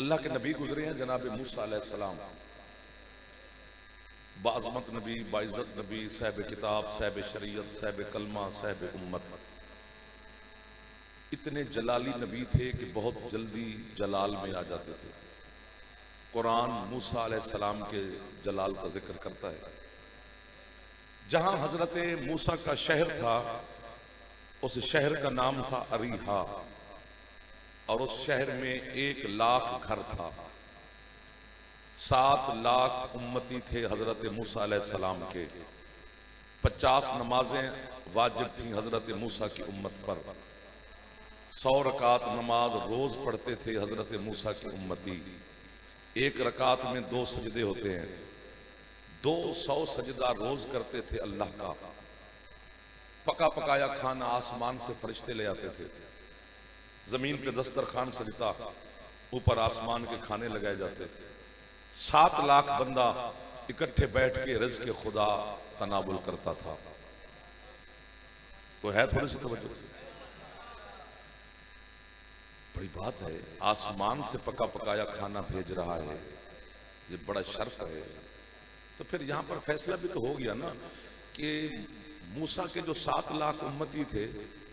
अल्लाह के नबी गुजरे हैं जनाब मूसा अलैहिस्सलाम, बाज़मत नबी, बाइज़्ज़त नबी, साहिब किताब, साहिब शरीयत, साहिब कलमा, साहिब उम्मत। इतने जलाली नबी थे कि बहुत जल्दी जलाल में आ जाते थे। कुरान मूसा अलैहिस्सलाम के जलाल का जिक्र करता है। जहां हजरत मूसा का शहर था, उस शहर का नाम था अरीहा, और उस शहर में 1 लाख घर था। 7 लाख उम्मती थे हजरत मूसा अलैहिस्सलाम के। 50 नमाजें वाजिब थी हजरत मूसा की उम्मत पर। 100 रकात नमाज रोज पढ़ते थे हजरत मूसा की उम्मती। 1 रकात में 2 सजदे होते हैं। 200 सजदा रोज करते थे अल्लाह का। पका पकाया खाना आसमान से फरिश्ते ले आते थे। जमीन पे दस्तरखान सजता, ऊपर आसमान के खाने लगाए जाते थे। 7 लाख बंदा इकट्ठे बैठ के रिज़्क़ खुदा तनावुल करता था। तो है थोड़ी सी तवज्जो, बड़ी बात है। आसमान से पका पकाया खाना भेज रहा है, ये बड़ा शर्फ है। तो फिर यहां पर फैसला भी तो हो गया ना कि मूसा के जो 7 लाख उम्मती थे,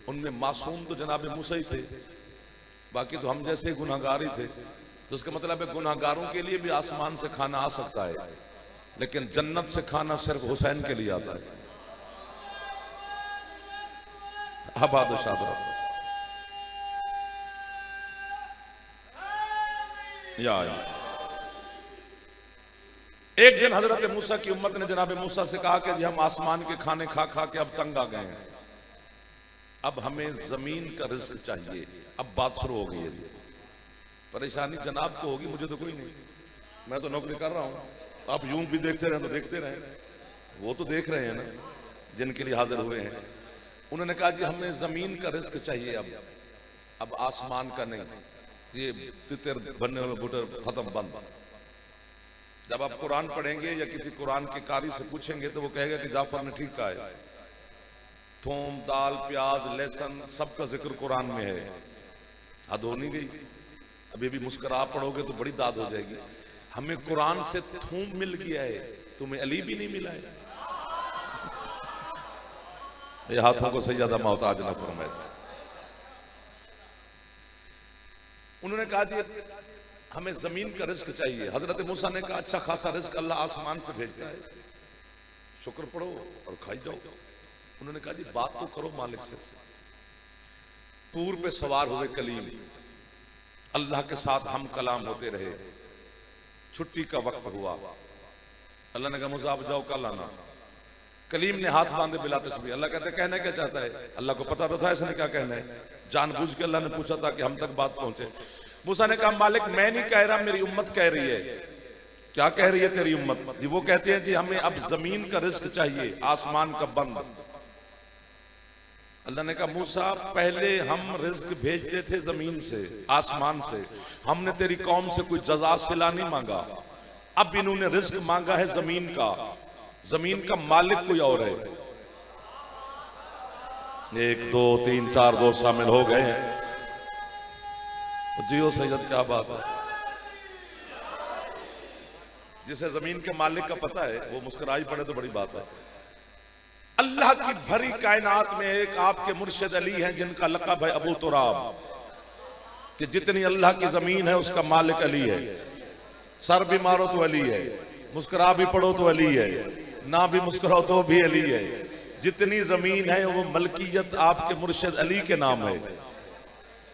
उनमें मासूम तो जनाब मूसा ही थे, बाकी तो हम जैसे गुनाहगार ही थे। तो इसका मतलब है गुनाहगारों के लिए भी आसमान से खाना आ सकता है, लेकिन जन्नत से खाना सिर्फ हुसैन के लिए आता है। आबाद शाद या एक दिन हजरत मूसा की उम्मत ने जनाब मूसा से कहा कि हम आसमान के खाने खा खा के अब तंग आ गए हैं, अब हमें जमीन का रिज़्क़ चाहिए। अब बात शुरू हो गई है जी। परेशानी जनाब को होगी, मुझे तो कोई नहीं, मैं तो नौकरी कर रहा हूं। आप यूं भी देखते रहे तो देखते रहे, वो तो देख रहे हैं ना जिनके लिए हाजिर हुए हैं। उन्होंने कहा जी हमें जमीन का रिज़्क़ चाहिए, अब आसमान का नहीं। ये तितर बनने वाले बुटर खत्म बंद। जब आप कुरान पढ़ेंगे या किसी कुरान के कारी से पूछेंगे तो वो कहेगा कि जाफर ने ठीक कहा है, थूम, दाल, प्याज, लहसुन सबका जिक्र कुरान में है। हद हो नहीं गई? अभी भी मुस्कुरा पढ़ोगे तो बड़ी दाद हो जाएगी। हमें कुरान से थूम मिल गया है, तुम्हें अली भी नहीं मिला है। ये हाथों को सैयदा मोहताज ना फरमाए। उन्होंने कहा जी हमें जमीन का रिज़्क़ चाहिए। हजरत मूसा ने कहा अच्छा खासा रिज़्क़ अल्लाह आसमान से भेजता है, शुक्र पढ़ो और खाई जाओ। उन्होंने कहा जी बात तो करो मालिक से। तूर पे सवार हुए कलीम, अल्लाह के साथ हम कलाम होते रहे। छुट्टी का वक्त हुआ, अल्लाह ने कहा मूसा आप जाओ, कल आना। कलीम ने हाथ बांधे बिला तस्बीह। अल्लाह कहते कहना क्या चाहता है? अल्लाह को पता तो था इसने क्या कहना है, जानबूझ के अल्लाह ने पूछा था कि हम तक बात पहुंचे। मूसा ने कहा मालिक मैं नहीं कह रहा, मेरी उम्मत कह रही है। क्या कह रही है तेरी उम्मत? जी वो कहते हैं जी हमें अब जमीन का रिज़्क़ चाहिए, आसमान का बंद। अल्लाह ने कहा मूसा पहले हम रिज़्क़ भेजते थे जमीन से, आसमान से। हमने तेरी कौम से कोई जज़ा सिला नहीं मांगा। अब इन्होंने रिज़्क़ मांगा है जमीन का। जमीन का मालिक कोई और है। 1 2 3 4 2 शामिल हो गए हैं। जियो सैयद क्या बात है। जिसे जमीन के मालिक का पता है वो मुस्कुराई पड़े तो बड़ी बात है। अल्लाह की भरी कायनात में एक आपके मुर्शिद अली हैं जिनका लक़ब है अबू तुराब, कि जितनी अल्लाह की जमीन है उसका मालिक अली है। सर भी मारो तो अली है, मुस्कुरा भी पड़ो तो अली है, ना भी मुस्कुराओ तो भी अली है। जितनी जमीन है वो मलकियत आपके मुर्शिद अली के नाम है।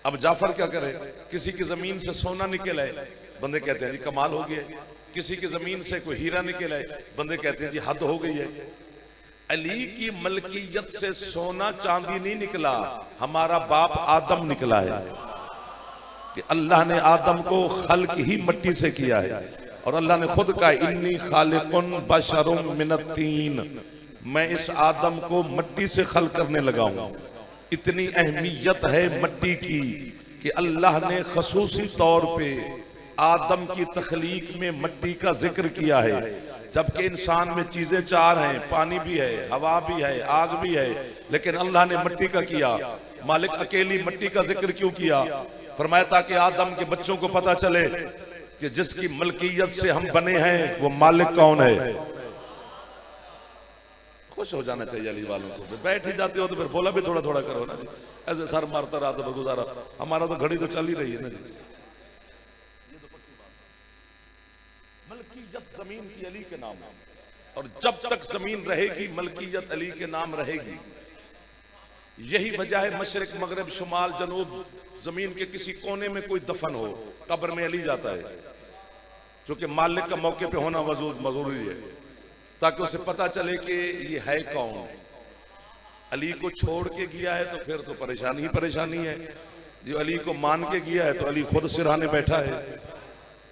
अब जाफर क्या करे? किसी की जमीन से सोना निकल आए, बंदे कहते हैं जी कमाल हो गया। किसी की जमीन से कोई हीरा निकल आए, बंदे कहते हैं जी हद हो गई है। अली की मलकियत से सोना चांदी नहीं निकला, हमारा बाप आदम निकला है। कि अल्लाह ने आदम को खल्क ही मिट्टी से किया है, और अल्लाह ने खुद कहा इन्नी खालिकुन बशरुम मिनत्तीन, मैं इस आदम को मिट्टी से खल्क करने लगा हूं। इतनी अहमियत है मिट्टी की कि अल्लाह ने खसूसी तौर पे आदम की तख्लीक में मिट्टी का जिक्र किया है। जबकि इंसान में चीजें 4 हैं, पानी भी है, हवा भी है, आग भी है, लेकिन अल्लाह ने मिट्टी का किया। मालिक अकेली मिट्टी का जिक्र क्यों किया? फरमाया ताकि आदम के बच्चों को पता चले कि जिसकी मलकियत से हम बने हैं वो मालिक कौन है। खुश हो जाना चाहिए अली वालों को। बैठ ही जाते हो तो फिर बोला भी थोड़ा थोड़ा करो ना, ऐसे सर मारता रहा तो गुजारा। हमारा तो घड़ी तो चल ही रही है ना जी। मलकियत जमीन की अली के नाम है, और जब तक जमीन रहेगी मलकियत अली के नाम रहेगी। यही वजह है मशरिक मगरिब शुमाल जनूब जमीन के किसी कोने में कोई दफन हो, कब्र में अली जाता है, क्योंकि मालिक का मौके पे होना जरूरी है, ताकि उसे पता चले कि ये है कौन। अली को छोड़ के गया है तो फिर तो परेशानी ही परेशानी है। जो अली को मान के गया है तो अली खुद सिरहाने बैठा है।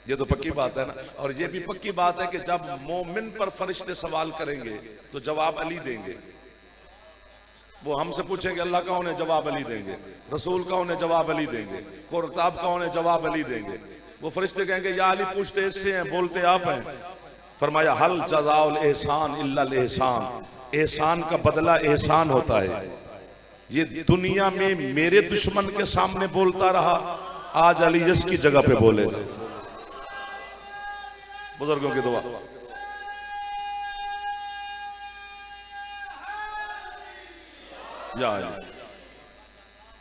ये तो पक्की बात है ना। और ये भी पक्की बात है कि जब मोमिन पर फरिश्ते सवाल करेंगे तो जवाब अली देंगे। वो हमसे पूछेंगे अल्लाह कौन है, जवाब अली देंगे। रसूल कौन है, जवाब अली देंगे। कुरान कौन है, जवाब अली देंगे। वो फरिश्ते कहेंगे या अली पूछते इससे हैं, बोलते आप हैं। फरमाया हल जज़ाउल एहसान इल्लल एहसान, एहसान का बदला एहसान होता है। ये दुनिया में मेरे दुश्मन के सामने बोलता रहा, आज अली जिसकी जगह पे बोले। बुजुर्गों की दुआ।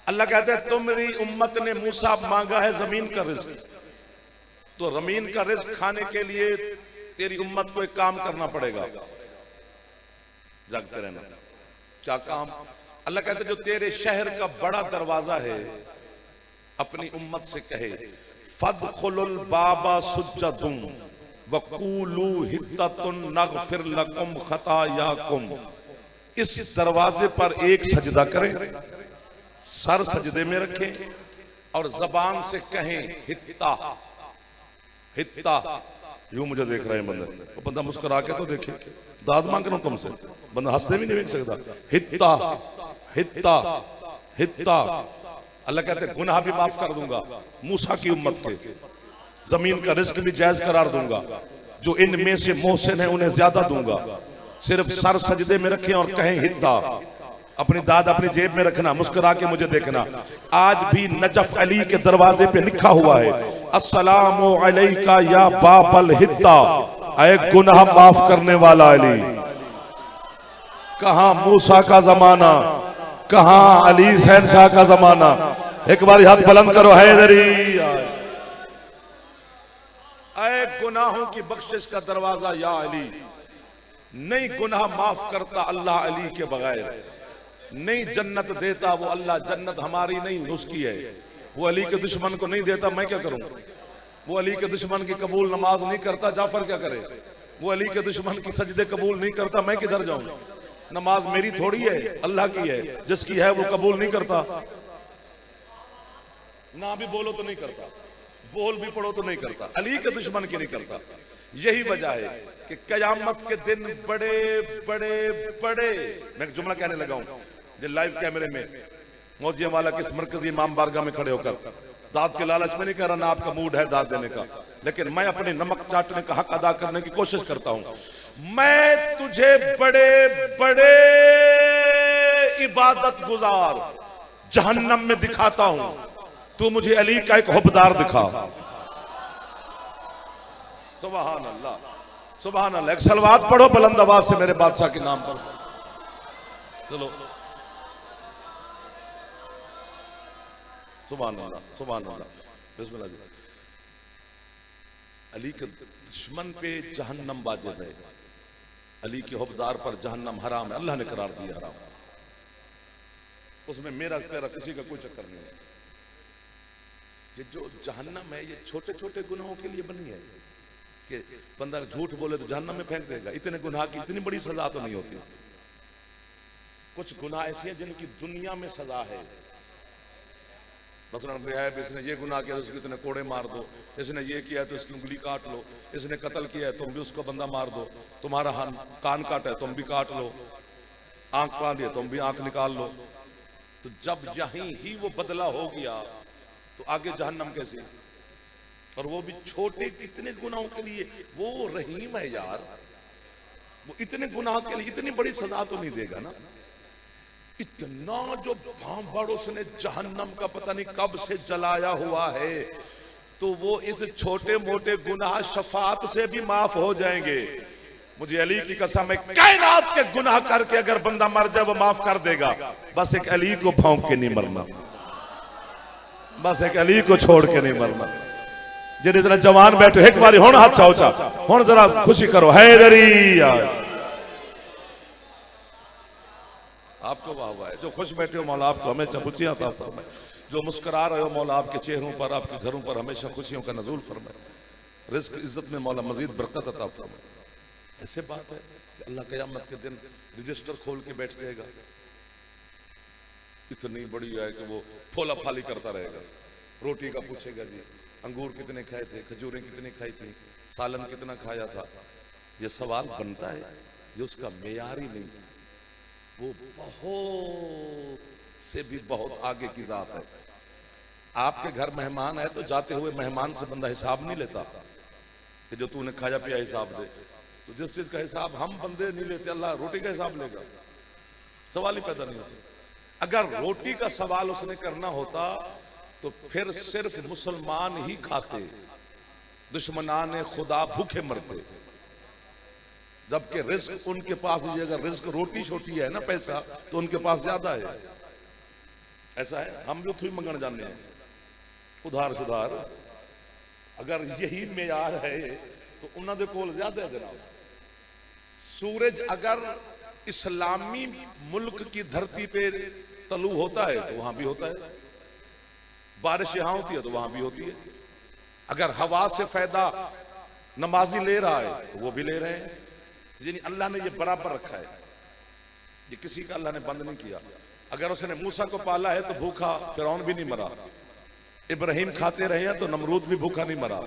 अल्लाह कहते हैं तुम्हारी उम्मत ने मूसा मांगा है जमीन का रिज्क, तो जमीन का रिज्क खाने के लिए तेरी उम्मत को एक काम करना पड़ेगा। जागते रहना। क्या काम? अल्लाह कहते जो तेरे शहर का बड़ा दरवाजा है अपनी उम्मत से कहे फदखुलुल बाबा सुज्जदुम वक़ूलू हिद्दतुन नग़फिर लकुम खतायाकुम। इस दरवाजे पर एक सजदा करें, सर सजदे में रखें और जबान से कहें हित्ता हित्ता। यूं मुझे देख रहे हैं बंदे, वो बंदा मुस्कुरा के तो देखे, दाद मांग रहा हूं तुमसे, बंदा हंसते भी नहीं देख सकता। हित्ता हित्ता हित्ता। अल्लाह कहते हैं गुनाह भी माफ कर दूंगा मूसा की उम्मत के, जमीन का रिज्क भी जायज करार दूंगा, जो इनमें से मोहसिन है उन्हें ज्यादा दूंगा। सिर्फ सर सजदे में रखें और कहें हिद्दा। अपनी दाद अपनी जेब में रखना, मुस्कुरा के मुझे देखना। आज भी नजफ अली के दरवाजे पे लिखा हुआ है अस्सलामु अलैका या बाबल हिद्दा, ऐ गुनाह माफ करने वाला अली। कहां मूसा का जमाना, कहां अली शहनशाह का जमाना। एक बार हाथ बुलंद करो हैदरी। ऐ गुनाहों की बख्शिश का दरवाजा या अली। नहीं गुनाह माफ करता अल्लाह अली के बगैर, नहीं जन्नत देता वो अल्लाह, जन्नत हमारी नहीं उसकी है। वो अली के दुश्मन को नहीं देता, मैं क्या करूं? वो अली के दुश्मन की कबूल नमाज नहीं करता, जाफर क्या करे? वो अली के दुश्मन की सजदे कबूल नहीं करता, मैं किधर जाऊं? नमाज मेरी थोड़ी है, अल्लाह की है। जिसकी है वो कबूल नहीं करता। ना भी बोलो तो नहीं करता, बोल भी पढ़ो तो नहीं करता, अली के दुश्मन की नहीं करता। यही वजह है कि कयामत के दिन बड़े बड़े बड़े, मैं एक जुमला कहने लगा हूं जो लाइव कैमरे में मौजिया वाला किस मरकजी इमाम बारगाह में खड़े होकर, दाद के लालच में नहीं कह रहा, ना आपका मूड है दाद देने का, लेकिन मैं अपने नमक चाटने का हक अदा करने की कोशिश करता हूं। मैं तुझे बड़े बड़े इबादत गुजार जहन्नम में दिखाता हूं, तू मुझे अली का एक हुब्बदार दिखा। सुभान अल्लाह, सुभान अल्लाह। एक सलवात पढ़ो बुलंद आवाज से मेरे बादशाह के नाम पर। चलो सुभान अल्लाह, सुभान अल्लाह, बिस्मिल्लाह। अली के दुश्मन पे जहन्नम वाजिब है, अली के हुब्बदार पर जहन्नम हराम है, अल्लाह ने करार दिया हराम। उसमें मेरा तेरा किसी का कोई चक्कर नहीं है। ये जो जहन्नम है ये छोटे छोटे गुनाहों के लिए बनी है कि बंदा झूठ बोले तो जहन्नम में फेंक देगा। इतने गुनाह की इतनी बड़ी सजा तो नहीं होती। कुछ गुनाह ऐसे हैं जिनकी दुनिया में सजा है। मसलन इसने ये गुनाह किया तो उसको इतने कोड़े मार दो, इसने ये किया तो इसकी उंगली काट लो, इसने कत्ल किया है तुम भी उसको बंदा मार दो, तुम्हारा कान काटा है तुम भी काट लो, आंख बांधी है तुम भी आंख निकाल लो। तो जब यहीं ही वो बदला हो गया तो आगे जहन्नम कैसे? और वो भी छोटे इतने गुनाहों के लिए। वो रहीम है यार, वो इतने गुनाह के लिए इतनी बड़ी सजा तो नहीं देगा ना। इतना जो भांबड़ उसने जहन्नम का पता नहीं कब से जलाया हुआ है, तो वो इस छोटे मोटे गुनाह शफात से भी माफ हो जाएंगे। मुझे अली की कसम है, कायनात के गुनाह करके अगर बंदा मर जाए वो माफ कर देगा। बस एक अली को भौंक के नहीं मरना, बस एक अली को छोड़ के नहीं मरना। जिन्हें इतना जवान बैठे एक बार हुण हाथ चाओ चा हुण जरा खुशी करो, हैदरी आपको वाह वाह। जो खुश बैठे हो मौला आपको हमेशा खुशियां अता फरमाए, जो मुस्कुरा रहे हो मौला आपके चेहरों पर आपके घरों पर हमेशा खुशियों का नजूल फरमाए, रिज़्क इज्जत में मौला मजीद बरकत अता फरमाए। ऐसे बात है कि अल्लाह क़यामत के दिन रजिस्टर खोल के बैठ जाएगा, इतनी बड़ी है कि वो फोला फाली करता रहेगा। रोटी का पूछेगा, जी अंगूर कितने खाए थे, खजूरें कितनी खाई थी, सालन कितना खाया था। ये सवाल बनता है, ये उसका मेयार ही नहीं, वो बहुत से भी बहुत आगे की जात है। आपके घर मेहमान है तो जाते हुए मेहमान से बंदा हिसाब नहीं लेता कि जो तूने खाया पिया हिसाब दे। तो जिस चीज का हिसाब हम बंदे नहीं लेते, अल्लाह रोटी का हिसाब लेगा, सवाल ही पैदा नहीं होता। अगर रोटी का सवाल उसने करना होता तो फिर सिर्फ मुसलमान ही खाते, दुश्मनाने खुदा भूखे मरते। जबकि रिस्क उनके पास ही, अगर रिस्क रोटी छोटी है ना पैसा, तो उनके पास ज्यादा है। ऐसा है, हम जो थुई मंगन जाने हैं उधार सुधार, अगर यही मेयार है तो उन्होंने कोल ज्यादा है जनाब। सूरज अगर इस्लामी मुल्क की धरती पे तलू होता है तो वहां भी होता है, बारिश यहां होती है तो वहां भी होती है। अगर हवा से फायदा नमाजी ले रहा है तो वो भी ले रहे हैं। यानी अल्लाह ने ये बराबर रखा है, ये किसी का अल्लाह ने बंद नहीं किया। अगर उसने मूसा को पाला है तो भूखा फिरौन भी नहीं मरा, इब्राहिम खाते रहे हैं तो नमरूद भी भूखा नहीं मरा।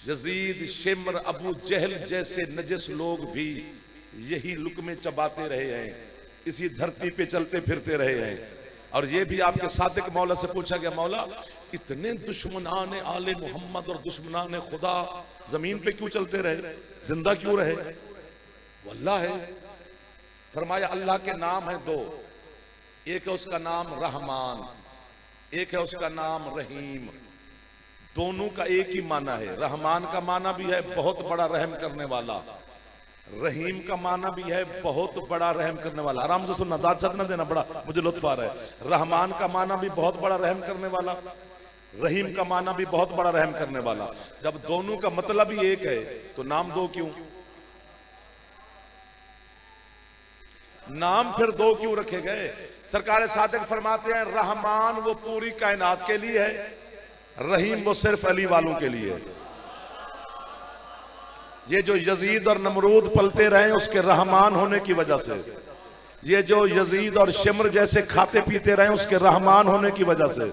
यजीद, शिमर, अबू जहल जैसे नजस लोग भी यही लुकमे चबाते रहे हैं, इसी धरती पे चलते फिरते रहे हैं। और ये भी आपके सादिक मौला से पूछा गया, मौला इतने दुश्मनान आले मोहम्मद और दुश्मनान खुदा जमीन पे क्यों चलते रहे, जिंदा क्यों रहे? वो अल्लाह है। फरमाया अल्लाह के नाम है दो, एक है उसका नाम रहमान, एक है उसका नाम रहीम। दोनों का एक ही माना है। रहमान का माना भी है बहुत बड़ा रहम करने वाला, रहीम का माना भी है बहुत बड़ा रहम करने वाला। आराम से सुनना, दाद सद न देना, बड़ा मुझे लुत्फ आ रहा है। रहमान का माना भी बहुत बड़ा रहम करने वाला, रहीम का माना भी बहुत बड़ा रहम करने वाला। जब दोनों का मतलब ही एक है तो नाम दो क्यों? नाम फिर दो क्यों रखे गए? सरकार सादिक फरमाते हैं रहमान वो पूरी कायनात के लिए है, रहीम वो सिर्फ अली वालों के लिए है। ये जो यजीद और नमरूद पलते रहे उसके रहमान होने की वजह से, ये जो यजीद और शिमर जैसे खाते पीते रहे उसके रहमान होने की वजह से।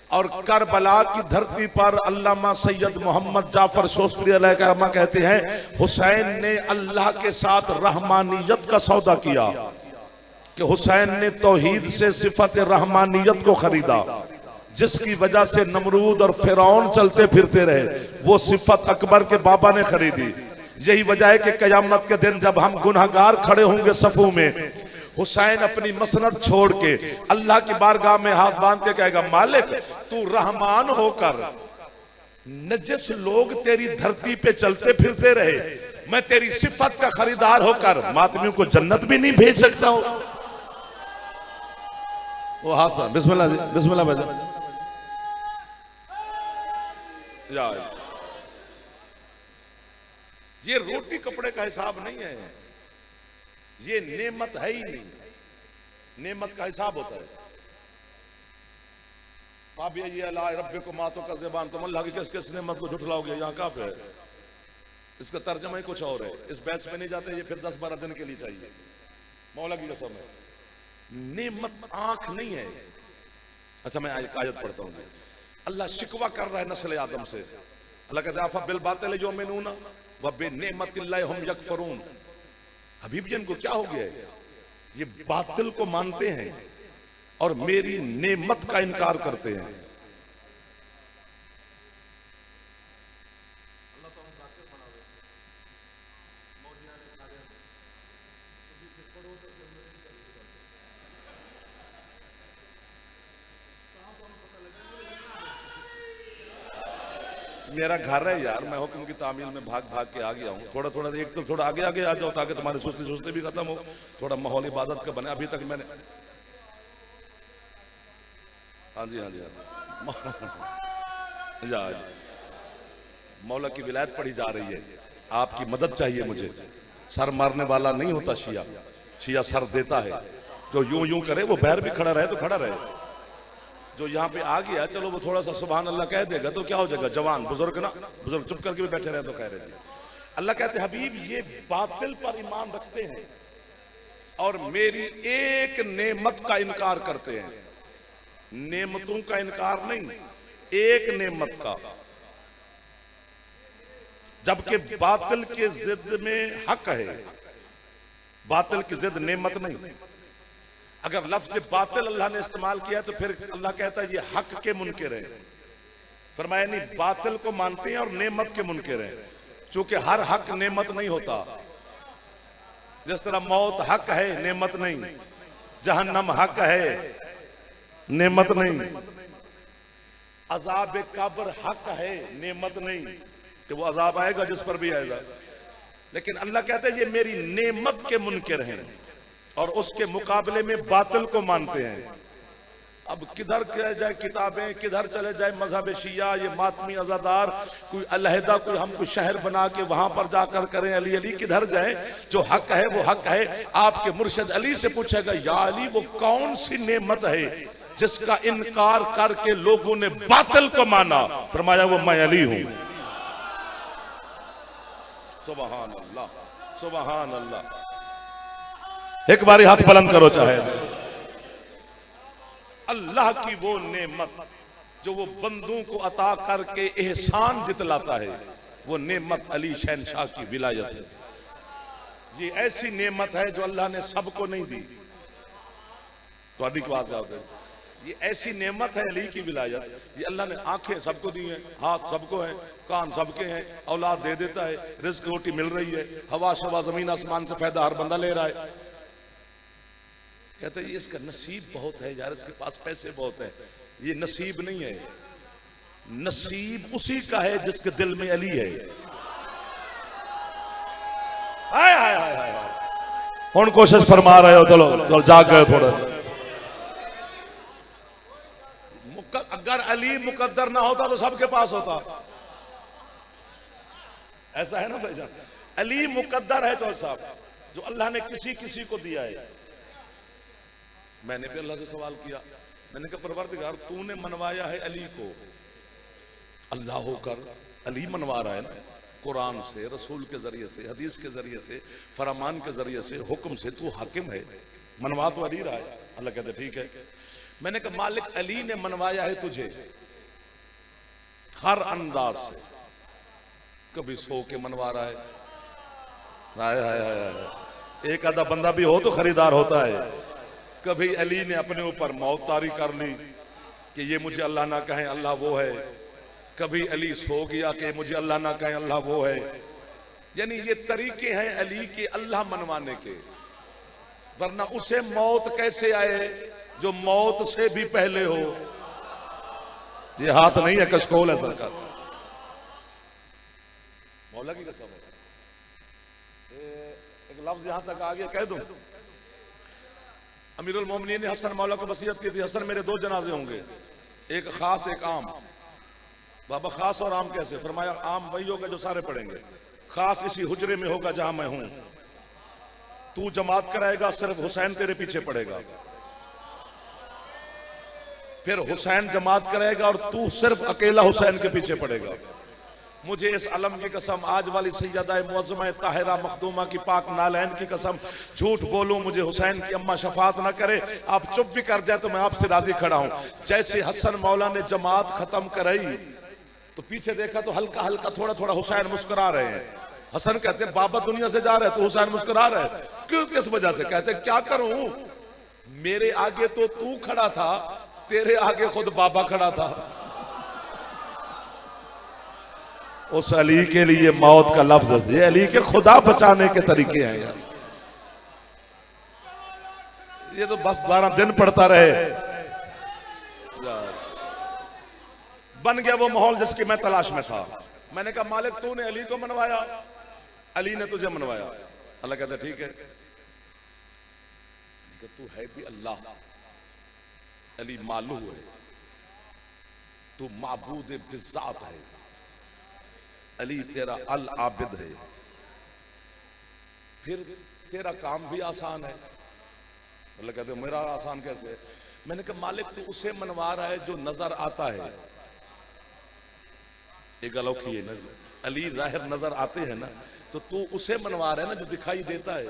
और करबला की धरती पर अल्लामा सैयद मोहम्मद जाफर शोस्तरी अलैहिस्सलाम कहते हैं हुसैन ने अल्लाह के साथ रहमानियत का सौदा किया कि हुसैन ने तौहीद से सिफत रहमानियत को खरीदा, जिसकी वजह से नमरूद और फिरौन चलते फिरते रहे, वो सिफत अकबर के बाबा ने खरीदी। यही वजह है कि कयामत के दिन जब हम गुनहगार खड़े होंगे सफू में, हुसैन अपनी मसनद छोड़ के अल्लाह की बारगाह में हाथ बांध के कहेगा मालिक तू रहमान होकर नजस लोग तेरी धरती पे चलते फिरते रहे, मैं तेरी सिफत का खरीदार होकर मातमियों को जन्नत भी नहीं भेज सकता हूं। वो हाथ सा बिस्मिल्लाह जी, बिस्मिल्लाह भाई। ये रोटी कपड़े का हिसाब नहीं है, ये नेमत है ही नहीं। नेमत का हिसाब होता है। रब्बे को मातों का ज़बान, तुम अल्लाह की किस किस नेमत को झुठलाओगे? यहाँ कहाँ पे है? इसका तर्जमा ही कुछ और है। इस बैच में नहीं जाते, ये फिर 10-12 दिन के लिए चाहिए। मौला की कसम है, नेमत आंख नहीं है। अच्छा मैं आयत पढ़ता हूँ। अल्लाह शिकवा कर रहा है नस्ल आदम से। अल्लाह कहता है अफ़ा बिल बातिल युमिनून व बिनिअमतिल्लाहि हुम यकफरून। हबीब जी इनको क्या हो गया है? ये बातिल को मानते हैं और मेरी नेमत का इनकार करते हैं। मेरा घर है यार, मैं हुक्म की तामील में भाग भाग के आ गया हूँ। थोड़ा थोड़ा एक तो थोड़ा आगे आगे आ जाओ ताकि तुम्हारे सुस्ती सुस्ती भी खत्म हो, थोड़ा माहौल इबादत का बने। अभी तक मैंने हाँ जी हाँ जी हाँ जी मौला की विलायत पढ़ी जा रही है, आपकी मदद चाहिए मुझे। सर मारने वाला नहीं होता शिया, शिया सर देता है। जो यूं यूं करे वो बैर भी खड़ा रहे तो खड़ा रहे। जो यहाँ पे आ गया चलो वो थोड़ा सा सुभान अल्लाह कह देगा तो क्या हो जाएगा, जवान बुजुर्ग ना, बुजुर्ग चुप करके भी बैठे रहे तो कह रहे थे। अल्लाह कहते हबीब ये बातिल पर ईमान रखते हैं और मेरी एक नेमत का इनकार करते हैं। नेमतों का इनकार नहीं, एक नेमत का। जबकि बातिल के जिद में हक है, बातिल की जिद नेमत नहीं। अगर लफ्ज़ बातिल अल्लाह ने इस्तेमाल किया तो फिर अल्लाह कहता है ये हक के मुनकिर हैं। फरमाया नहीं, बातिल को मानते हैं और नेमत के मुनकिर हैं। चूंकि हर हक नेमत नहीं होता, जिस तरह मौत हक है नेमत नहीं, जहन्नम हक है नेमत नहीं, अजाब कब्र हक है नेमत नहीं कि वो अजाब आएगा जिस पर भी आएगा। लेकिन अल्लाह कहते हैं ये मेरी नेमत के मुनकिर हैं और उसके मुकाबले में बातिल को मानते हैं। अब किधर चले जाए किताबें, किधर चले जाए मजहब शिया, ये मातमी अजादार, कोई अलहदा कोई हम कोई शहर बना के वहां पर जाकर करें अली अली, किधर जाए। जो हक है वो हक है। आपके मुर्शिद अली से पूछेगा या अली वो कौन सी नेमत है जिसका इनकार करके लोगों ने बातिल को माना। फरमाया वो मैं अली हूं। सुबहान अल्लाह, सुबहान अल्लाह। एक बारी हाथ बुलंद करो चाहे। अल्लाह की वो नेमत जो वो बंदों को अता करके एहसान जितलाता है, वो नेमत अली शहनशाह की विलायत है। ये ऐसी नेमत है जो अल्लाह ने सबको नहीं दी। तो अधिक बात है, ये ऐसी नेमत है अली की विलायत। ये अल्लाह ने आंखें सबको दी हैं, हाथ सबको है, कान सबके हैं, औलाद दे देता है, रिज्क रोटी मिल रही है, हवा शवा जमीन आसमान से फायदा हर बंदा ले रहा है। कहते हैं ये इसका नसीब बहुत है यार, इसके पास पैसे बहुत है। ये नसीब नहीं है, नसीब उसी का है जिसके दिल में अली है। हाय हाय हाय हाय। हुन कोशिश फरमा रहे हो, चलो जाग गए थोड़ा। अगर अली मुकद्दर ना होता तो सबके पास होता। ऐसा है ना भाईजान, अली मुकद्दर है तो साहब, जो अल्लाह ने किसी किसी को दिया है। मैंने भी अल्लाह से सवाल किया, मैंने कहा परवरदिगार तूने मनवाया है अली को, अल्लाह होकर अली मनवा रहा है ना, कुरान से, रसूल के जरिए से, हदीस के जरिए से, फरमान के जरिए से, हुक्म से तू हाकिम है, मनवा तो अली रहा है। अल्लाह कहते ठीक है। मैंने कहा मालिक अली ने मनवाया है तुझे हर अंदाज से, कभी सो के मनवा रहा है, हाय हाय हाय, एक आधा बंदा भी हो तो खरीदार होता है। कभी अली ने अपने ऊपर मौत तारी कर ली कि ये मुझे अल्लाह ना कहें अल्लाह वो है। कभी अली सो गया कि मुझे अल्लाह ना कहें अल्लाह वो है। यानी ये तरीके हैं अली के अल्लाह मनवाने के। वरना उसे मौत कैसे आए जो मौत से भी पहले हो। ये हाथ नहीं है, कशकोल है सरकार, मौला की कसम है। एक लफ्ज यहां तक आ गया कह दूं, अमीरुल मोमिनीन ने हसन मौला को वसीयत की थी, हसन मेरे दो जनाजे होंगे, एक खास एक आम। बाबा खास और आम कैसे? फरमाया आम वही होगा जो सारे पढ़ेंगे, खास इसी हुजरे में होगा जहां मैं हूं। तू जमात कराएगा, सिर्फ हुसैन तेरे पीछे पड़ेगा। फिर हुसैन जमात कराएगा और तू सिर्फ अकेला हुसैन के पीछे पड़ेगा। मुझे इस अलम की कसम, आज वाली सैयदा मुअज़्ज़मा ताहिरा मखदूमा की पाक नालैन की कसम, झूठ बोलूं मुझे हुसैन की अम्मा शफात ना करे, आप चुप भी कर जाए तो मैं आपसे राजी खड़ा हूं। जैसे हसन मौला ने जमात खत्म कराई तो पीछे देखा तो हल्का हल्का थोड़ा थोड़ा हुसैन मुस्कुरा रहे हैं। हसन कहते हैं बाबा दुनिया से जा रहे हैं तो हुसैन मुस्कुरा रहे हैं, क्यों, किस वजह से? कहते क्या करूं, मेरे आगे तो तू खड़ा था, तेरे आगे खुद बाबा खड़ा था। उस अली के लिए मौत का लफ्ज, ये अली के खुदा बचाने के तरीके हैं यार। ये तो बस 12 दिन पड़ता रहे, बन गया वो माहौल जिसकी मैं तलाश में था। मैंने कहा मालिक तूने अली को मनवाया, अली ने तुझे मनवाया। अल्लाह कहता ठीक है, तू है भी अल्लाह, अली मालू है, तू माबूद बिज़ात है, अली तेरा अल आबिद है, फिर तेरा काम भी आसान है। अल्लाह कहते मेरा आसान कैसे है? मैंने कहा मालिक तू उसे मनवा रहा है जो नजर आता है। एक अलौकी है ना, अली जाहिर नजर आते हैं ना, तो तू उसे मनवा रहा है ना जो दिखाई देता है,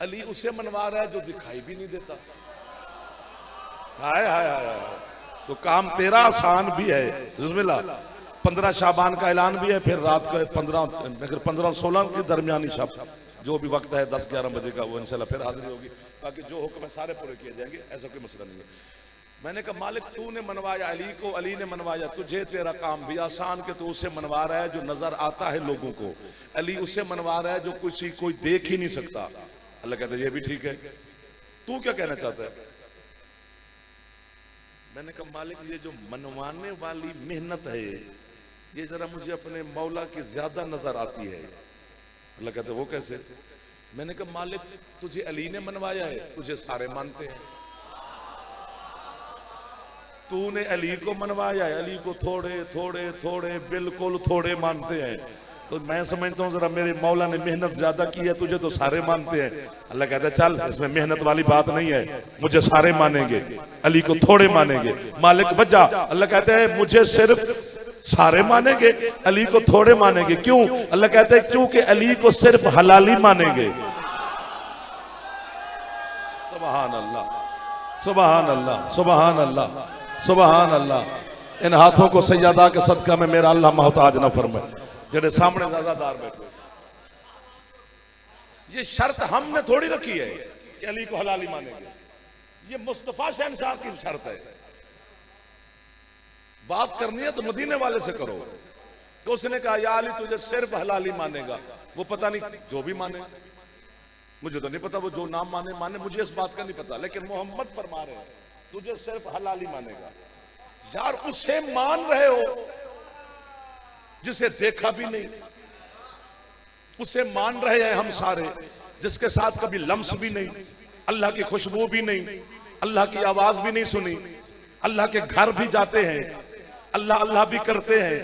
अली उसे मनवा रहा है जो दिखाई भी नहीं देता। हाय हाय हाय, तो काम तेरा आसान भी है। बिस्मिल्लाह, 15 शाबान का ऐलान भी है, फिर रात को 15-16 के दरमियानी शब जो भी वक्त है 10-11 बजे का, वो इंशाल्लाह फिर हाजिरी होगी। बाकी जो हुक्म है सारे पूरे किए जाएंगे, ऐसा कोई मसला नहीं है। मैंने कहा मालिक तूने मनवाया अली को, अली ने मनवाया तुझे, तेरा काम भी आसान के तू उसे मनवा रहा है जो नजर आता है लोगों को, अली उसे मनवा रहा है जो कोई देख ही नहीं सकता। अल्लाह कहता है ये भी ठीक है, तू क्या कहना चाहता है? मैंने कहा मालिक ये जो मनवाने वाली मेहनत है ये जरा मुझे अपने मौला की ज्यादा नजर आती है। अल्लाह कहते वो कैसे? मैंने कहा मालिक तुझे अली ने मनवाया है, तुझे सारे मानते हैं, तूने अली को मनवाया है, अली को थोड़े थोड़े थोड़े बिल्कुल थोड़े मानते हैं। तो मैं समझता हूँ जरा मेरे मौला ने मेहनत ज्यादा की है, तुझे तो सारे मानते हैं। अल्लाह कहता है चल इसमें मेहनत वाली बात नहीं है, मुझे सारे मानेंगे, अली को थोड़े मानेंगे। मालिक वजह, अल्लाह कहते हैं मुझे सिर्फ सारे मानेंगे, अली को थोड़े मानेंगे। क्यों? अल्लाह कहते हैं क्योंकि अली को सिर्फ हलाली मानेंगे। सुभान अल्लाह, सुभान अल्लाह, सुभान अल्लाह, सुभान अल्लाह। इन हाथों को सैयदा के सदका में मेरा अल्लाह मोहताज न फरमाए, जेडे सामने ज़ादादार बैठे। ये शर्त हमने थोड़ी रखी है कि अली को हलाली मानेंगे, ये मुस्तफा शहनशाह की शर्त है। बात करनी है तो मदीने वाले से करो। तो उसने कहा या अली तुझे सिर्फ हलाली मानेगा, वो पता नहीं जो भी माने, मुझे तो नहीं पता वो जो नाम माने मुझे इस बात का नहीं पता, लेकिन मोहम्मद फरमा रहे हैं तुझे सिर्फ हलाली मानेगा। यार उसे मान रहे हो जिसे देखा भी नहीं, उसे मान रहे हैं हम सारे जिसके साथ कभी लम्स भी नहीं, अल्लाह की खुशबू भी नहीं, अल्लाह की आवाज भी नहीं सुनी, अल्लाह के घर भी जाते हैं, अल्लाह अल्लाह भी करते हैं,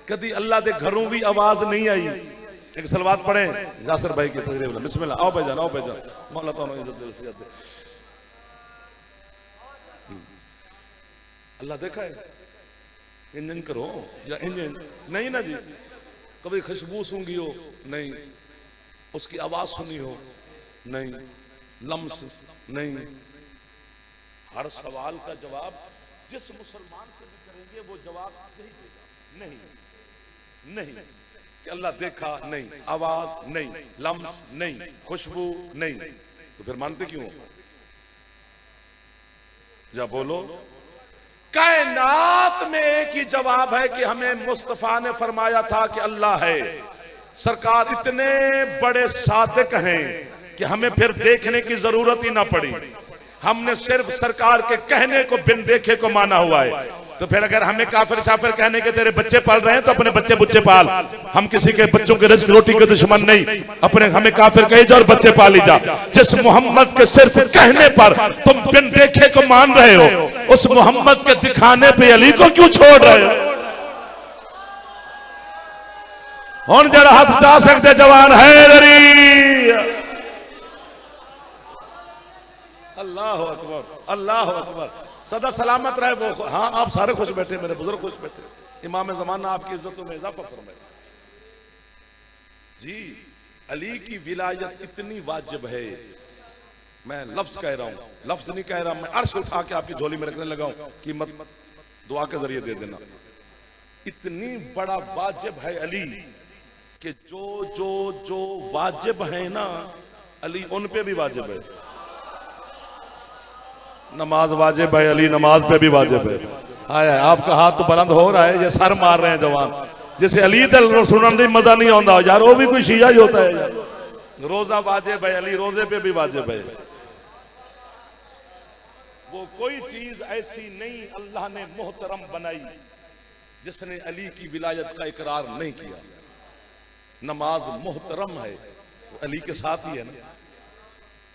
कभी अल्लाह के घरों भी आवाज नहीं आई। एक सलवात पढ़े यासर भाई की तजरीब, बिस्मिल्लाह। आओ भाईजान, आओ भाईजान, मौला तो इज्जत दे। अल्लाह देखा है? इंजन करो या इंजन नहीं ना जी, कभी खुशबू सूंघी हो नहीं, उसकी आवाज सुनी हो नहीं, लम्स नहीं। हर सवाल का जवाब जिस मुसलमान से भी करेंगे वो जवाब यही देगा, नहीं नहीं कि अल्लाह देखा नहीं, आवाज नहीं, लम्स नहीं, खुशबू नहीं, तो फिर मानते क्यों? या बोलो। कायनात में एक ही जवाब है कि हमें मुस्तफा ने फरमाया था कि अल्लाह है। सरकार इतने बड़े सादिक हैं कि हमें फिर देखने की जरूरत ही ना पड़ी, हमने सिर्फ सरकार के कहने को बिन देखे को माना हुआ है। तो फिर अगर हमें काफिर शाफिर कहने के तेरे बच्चे पाल रहे हैं तो अपने बच्चे बुच्चे पाल, हम किसी के बच्चों के रिज़्क़ रोटी के दुश्मन नहीं, अपने हमें काफिर कही जा और बच्चे पाली जा। जिस मोहम्मद के सिर्फ कहने पर तुम बिन देखे को मान रहे हो, उस मोहम्मद के दिखाने पे अली को क्यों छोड़ रहे हो? हुण जरा हाथ जा सकते जवान हैदरी। अल्लाह अकबर, अल्लाह अकबर। सदा सलामत रहे वो। हाँ आप सारे खुश बैठे, मेरे बुजुर्ग खुश बैठे, इमाम ज़माना आपकी इज्जतों में इजाफा फरमाए। जी अली की विलायत इतनी वाजिब है, मैं लफ्ज कह रहा हूं, लफ्ज नहीं कह रहा, मैं अर्श उठा के आपकी झोली में रखने लगा हूं कि मत दुआ के जरिए दे देना। इतनी बड़ा वाजिब है अली कि जो जो जो वाजिब है ना अली उन पे भी वाजिब है। नमाज वाजिब है, अली नमाज पे भी वाजिब है। आया आपका हाथ तो बुलंद हो रहा है, ये सर मार रहे हैं जवान। जिसे अली दल सुनने में मजा नहीं आता यार, वो भी कोई शिया ही होता है यार। रोजा वाजिब है, अली रोजे पे भी वाजिब है। वो कोई चीज ऐसी नहीं अल्लाह ने मोहतरम बनाई जिसने अली की विलायत का इकरार नहीं किया। नमाज मोहतरम है तो अली के साथ ही है ना,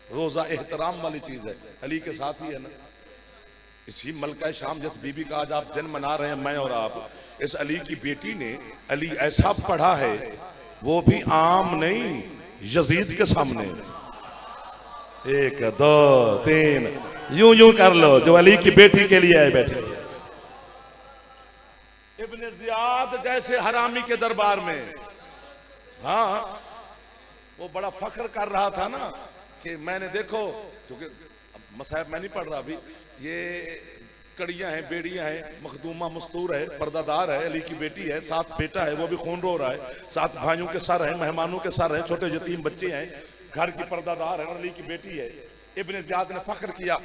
रोजा एहतराम वाली चीज है, अली के साथ ही है ना। इसी मलका शाम जिस बीबी का आज आप दिन मना रहे हैं मैं और आप, इस अली की बेटी ने अली ऐसा पढ़ा है, वो भी आम नहीं, यजीद के सामने। 1 2 3 यूं यूं कर लो जो अली की बेटी के लिए आए बैठे। इब्ने जियाद जैसे हरामी के दरबार में, हाँ वो बड़ा फख्र कर रहा था ना कि मैंने देखो, क्योंकि मसाहब मैं नहीं पढ़ रहा अभी, ये कड़ियां हैं, बेड़ियां हैं, मखदूमा मस्तूर है, पर्दादार है, अली की बेटी है, 7 बेटा है, वो भी खून रो रहा है, 7 भाइयों के सर है, मेहमानों के सर है, छोटे यतीम बच्चे हैं, घर की पर्दादार है और अली की बेटी है। इब्ने जियाद ने फख्र किया,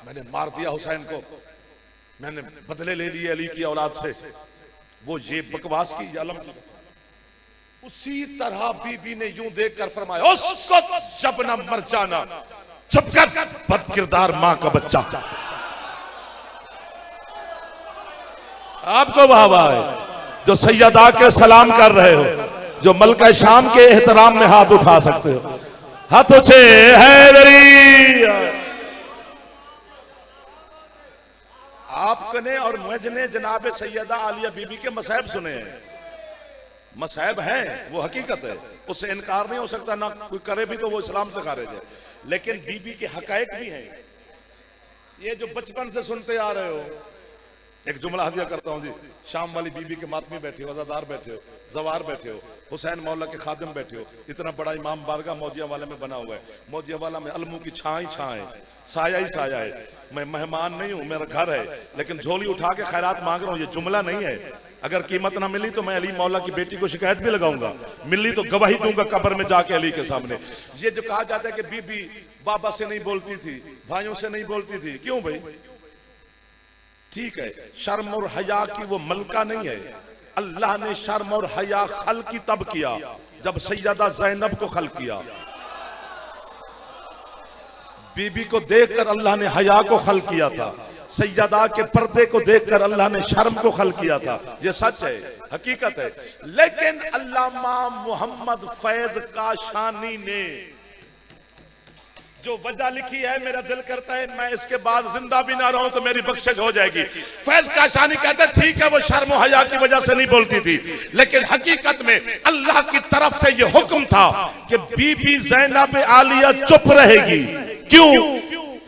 मैंने मार दिया हुसैन को, मैंने बदले ले लिए अली की औलाद से। वो ये बकवास की अलम की। उसी तरह बीबी ने यूं देखकर फरमाया, जब न मर जाना, चुप कर बद किरदार मां का बच्चा। आपको वाह है जो सैयदा के सलाम कर रहे हो, जो मलका शाम के एहतराम में हाथ उठा सकते हो। हाथ उठे हैदरी। आपने और मुझने जनाब सैयदा आलिया बीबी के मसाहब सुने हैं, मसाहब हैं, वो हकीकत है, उससे इनकार नहीं हो सकता, ना कोई करे भी तो वो इस्लाम से खारिज है। लेकिन बीबी के हकायक भी हैं, ये जो बचपन से सुनते आ रहे हो। एक जुमला हदिया करता हूं जी, शाम वाली बीबी के मातमी बैठे हो, अज़ादार बैठे हो, जवार बैठे हो, हुसैन मौला के खादिम बैठे हो, इतना बड़ा इमाम बारगाह मौजिया वाले में बना हुआ है, मौजिया वाला में अलमू की छां ही छां है, साया ही साया है। मैं मेहमान नहीं हूं, मेरा घर है, लेकिन झोली उठा के खैरात मांग रहा हूं, ये जुमला नहीं है। अगर कीमत ना मिली तो मैं अली मौला की बेटी को शिकायत भी लगाऊंगा, मिली तो गवाही दूंगा कब्र में जाके अली के सामने। ये जो कहा जाता है कि बीबी बाबा से नहीं बोलती थी, भाइयों से नहीं बोलती थी, क्यों भाई? ठीक है, शर्म और हया की वो मलका नहीं है। अल्लाह ने शर्म और हया खल की तब किया जब सैयदा ज़ैनब को खल किया। बीबी को देखकर अल्लाह ने हया को खल किया था, सैयदा के पर्दे को देखकर अल्लाह ने शर्म को खल किया था। ये सच है, हकीकत है। लेकिन अल्लामा मोहम्मद फैज काशानी ने जो वजह लिखी है, मेरा दिल करता है मैं इसके बाद जिंदा भी ना रहूं तो मेरी बख्शिश हो जाएगी। फैज काशानी कहते ठीक है वो शर्म और हया की वजह से नहीं बोलती थी, लेकिन हकीकत में अल्लाह की तरफ से ये हुक्म था कि बीबी ज़ैनब आलिया चुप रहेगी। क्यों?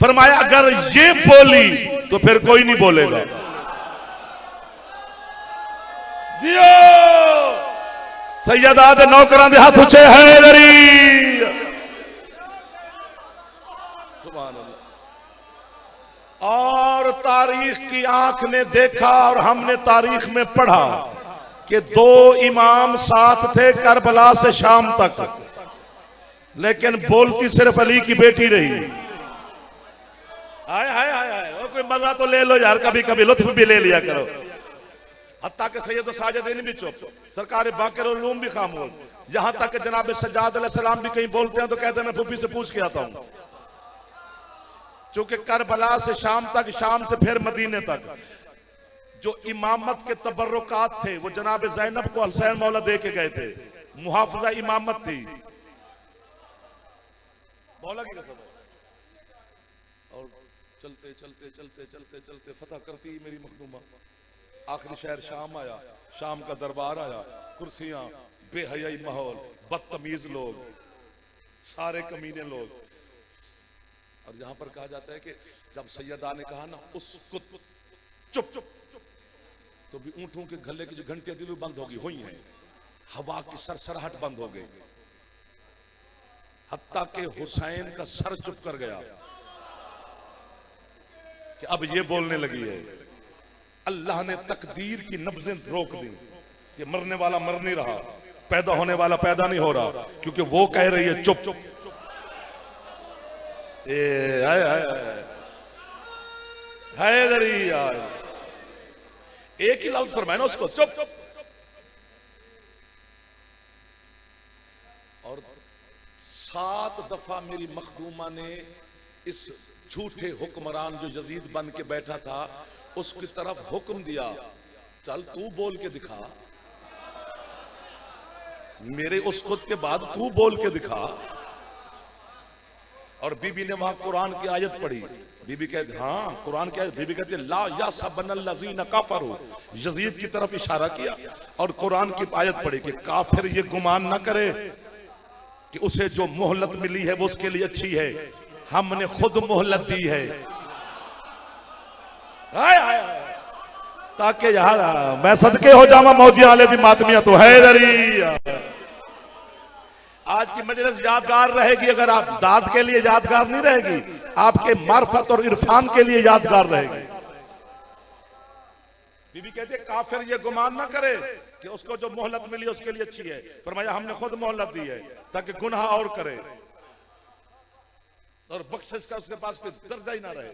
फरमाया अगर ये बोली तो फिर कोई नहीं बोलेगा। जियो सैयदा दे नौकरां दे हाथ उचे हैदरी। और तारीख की आंख ने देखा और हमने तारीख में पढ़ा कि 2 इमाम साथ थे करबला से शाम तक, लेकिन बोलती सिर्फ अली की बेटी रही। हाय हाय हाय हाय, कोई मजा तो ले लो यार, कभी कभी लुत्फ भी ले लिया करो। हत्ता के सैयद साजिदीन भी चुप, सरकार बाकर उलूम भी खामोश, यहां तक जनाब सज्जाद अलैहिस्सलाम भी कहीं बोलते हैं तो कहते हैं मैं फूफी से पूछ के आता हूं। चूंकि करबला से शाम तक, शाम से फिर मदीने तक जो इमामत के तबर्रुकात थे वो जनाब ज़ैनब को हुसैन मौला दे के गए थे, मुहाफ़िज़ा इमामत थी मौला की कसम। और चलते चलते चलते चलते चलते फतह करती मेरी मखदूमा, आखिरी शहर शाम आया, शाम का दरबार आया, कुर्सियां, बेहयाई माहौल, बदतमीज लोग, सारे कमीने लोग। और यहां पर कहा जाता है कि जब सैयदा ने कहा ना उसको चुप चुप, तो भी ऊंटों के गले की जो घंटियां दिल बंद होगी हुई हैं, हवा की सरसराहट बंद हो गई, हत्ता के हुसैन का सर चुप कर गया कि अब ये बोलने लगी है। अल्लाह ने तकदीर की नब्जें रोक दी कि मरने वाला मर नहीं रहा, पैदा होने वाला पैदा नहीं हो रहा, क्योंकि वो कह रही है चुप चुप। हैदरी यार, एक ही लफ्ज फरमाया ना उसको चुप। और 7 दफा मेरी मखदूमा ने इस झूठे हुक्मरान जो यजीद बन के बैठा था उसकी तरफ हुक्म दिया चल तू बोल के दिखा, मेरे उस खुद के बाद तू बोल के दिखा। और बीबी ने वहां कुरान की आयत पढ़ी। बीबी कहती हाँ कुरान की आयत। बीबी कहती ला यासबनल्लज़ीना कफरू, यजीद की तरफ इशारा किया और कुरान की आयत पढ़ी कि काफिर ये गुमान न करे कि उसे जो मोहलत मिली है वो उसके लिए अच्छी है, हमने खुद मोहलत दी है। ताकि यार मैं सदके हो जावा मौजी आले दी मातमिया तो है दरी। आज की मजलिस यादगार रहेगी अगर आप दाद के लिए यादगार नहीं रहेगी, आपके मार्फत और इरफान के लिए यादगार रहेगी। बीबी कहती है काफिर ये गुमान ना करे कि उसको जो मोहलत मिली उसके लिए अच्छी है, फरमाया हमने खुद मोहलत दी है ताकि गुनाह और करे और बख्शिश का उसके पास कोई दर्जा ही ना रहे।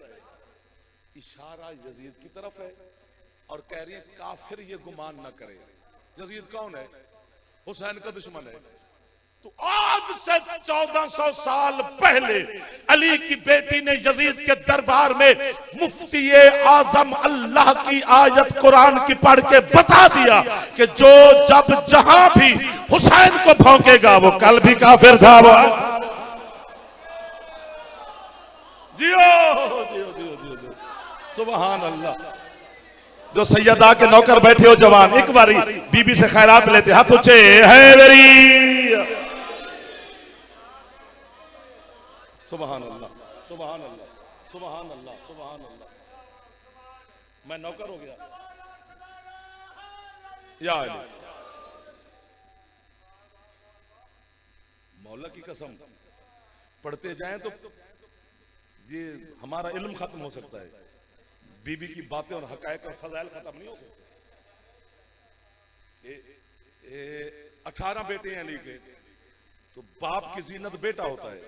इशारा यजीद की तरफ है और कह रही है काफिर ये गुमान ना करे। यजीद कौन है? हुसैन का दुश्मन है। तो आज से 1400 साल पहले अली की बेटी ने यजीद के दरबार में मुफ्ती आजम अल्लाह की आयत कुरान की पढ़ के बता दिया कि जो जब जहां भी हुसैन को भौंकेगा वो कल भी काफिर था। वो जियो जियो जियो जियो जियो सुभान अल्लाह। जो सैयदा के नौकर बैठे हो जवान, एक बारी बीबी से खैरात लेते, हाथ ऊंचे है मेरी। सुभान अल्लाह सुभान अल्लाह सुभान अल्लाह सुभान अल्लाह। मैं नौकर हो गया या अली। मौला की कसम पढ़ते जाएं तो ये हमारा इल्म खत्म हो सकता है, बीबी की बातें और हकायक और फजाइल खत्म नहीं हो सकते। 18 बेटे हैं अली के, तो बाप की जीनत बेटा होता है।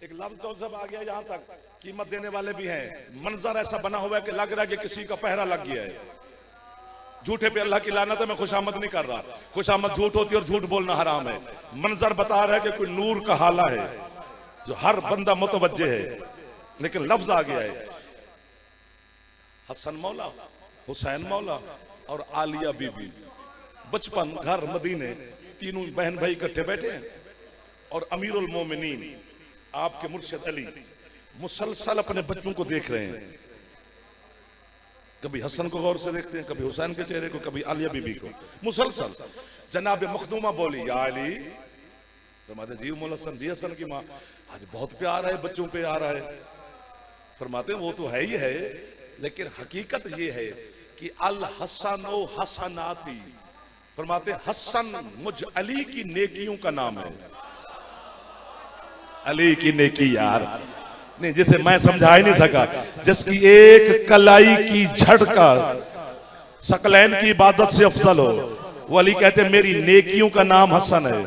एक लफ्ज़ तो सब आ गया यहां तक, कीमत देने वाले भी हैं। मंजर ऐसा बना हुआ है कि लग रहा है कि किसी का पहरा लग गया है। झूठे पे अल्लाह की लानत है, मैं खुशामद नहीं कर रहा, खुशामद झूठ होती है और झूठ बोलना हराम है। मंजर बता रहा है कि कोई नूर का हाला है जो हर बंदा मुतवज्जे है, लेकिन लफ्ज आ गया है हसन मौला, हुसैन मौला और आलिया बीबी। बचपन घर मदीने, तीनों बहन भाई इकट्ठे बैठे हैं और अमीरुल मोमिनीन आपके मुर्शिद अली मुसलसल अपने बच्चों को देख रहे हैं। कभी हसन को गौर से देखते हैं, कभी हुसैन के चेहरे को, कभी आलिया बीबी को, मुसलसल। जनाब मखदूमा बोली या अली, फरमाते जी उम्मुल हसन, जी हसन की माँ, आज बहुत प्यार है बच्चों पे आ रहा है। फरमाते वो तो है ही है, लेकिन हकीकत ये है कि अल हसनो हसनाती, फरमाते हसन मुझ अली की नेकियों का नाम है। अली की नेकी यार नहीं, जिसे मैं समझा ही नहीं सका, जिसकी एक कलाई की झटका सकलैन की इबादत से अफजल हो, वो अली कहते मेरी नेकियों का नाम हसन है।